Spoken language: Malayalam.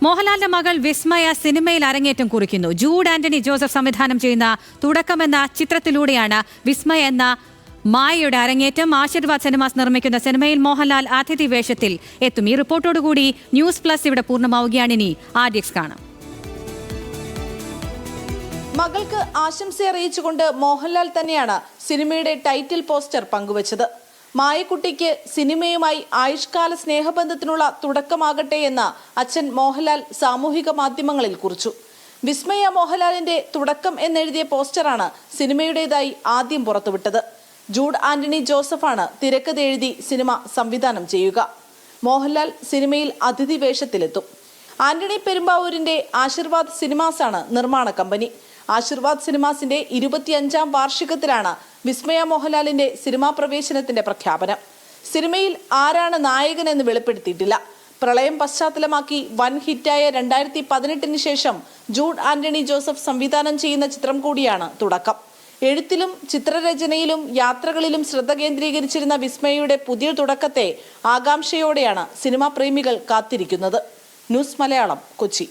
മോഹൻലാലിന്റെ മകൾ വിസ്മയ സിനിമയിൽ അരങ്ങേറ്റം കുറിക്കുന്നു. ജൂഡ് ആന്റണി ജോസഫ് സംവിധാനം ചെയ്യുന്ന തുടക്കമെന്ന ചിത്രത്തിലൂടെയാണ് വിസ്മയ എന്ന മായയുടെ അരങ്ങേറ്റം. ആശീർവാദ് സിനിമാസ് നിർമ്മിക്കുന്ന സിനിമയിൽ മോഹൻലാൽ അതിഥി വേഷത്തിൽ എത്തും. ഈ റിപ്പോർട്ടോടുകൂടി ന്യൂസ് പ്ലസ് ഇവിടെ പൂർണ്ണമാവുകയാണ്. ഇനി ആർഡിഎക്സ് കാണാം. മകൾക്ക് ആശംസ അറിയിച്ചുകൊണ്ട് മോഹൻലാൽ തന്നെയാണ് സിനിമയുടെ ടൈറ്റിൽ പോസ്റ്റർ പങ്കുവച്ചത്. മായക്കുട്ടിക്ക് സിനിമയുമായി ആയുഷ്കാല സ്നേഹബന്ധത്തിനുള്ള തുടക്കമാകട്ടെ എന്ന് അച്ഛൻ മോഹൻലാൽ സാമൂഹിക മാധ്യമങ്ങളിൽ കുറിച്ചു. വിസ്മയ മോഹൻലാലിന്റെ തുടക്കം എന്നെഴുതിയ പോസ്റ്ററാണ് സിനിമയുടേതായി ആദ്യം പുറത്തുവിട്ടത്. ജൂഡ് ആന്റണി ജോസഫാണ് തിരക്കഥ എഴുതി സിനിമ സംവിധാനം ചെയ്യുക. മോഹൻലാൽ സിനിമയിൽ അതിഥി വേഷത്തിലെത്തും. ആന്റണി പെരുമ്പാവൂരിന്റെ ആശീർവാദ് സിനിമാസാണ് നിർമ്മാണ കമ്പനി. ആശീർവാദ് സിനിമാസിന്റെ 25ാം വാർഷികത്തിലാണ് വിസ്മയ മോഹൻലാലിന്റെ സിനിമാ പ്രവേശനത്തിന്റെ പ്രഖ്യാപനം. സിനിമയിൽ ആരാണ് നായകനെന്ന് വെളിപ്പെടുത്തിയിട്ടില്ല. പ്രളയം പശ്ചാത്തലമാക്കി വൻ ഹിറ്റായ 2018 ശേഷം ജൂഡ് ആന്റണി ജോസഫ് സംവിധാനം ചെയ്യുന്ന ചിത്രം കൂടിയാണ് തുടക്കം. എഴുത്തിലും ചിത്രരചനയിലും യാത്രകളിലും ശ്രദ്ധ കേന്ദ്രീകരിച്ചിരുന്ന വിസ്മയയുടെ പുതിയ തുടക്കത്തെ ആകാംക്ഷയോടെയാണ് സിനിമാ പ്രേമികൾ കാത്തിരിക്കുന്നത്. ന്യൂസ് മലയാളം, കൊച്ചി.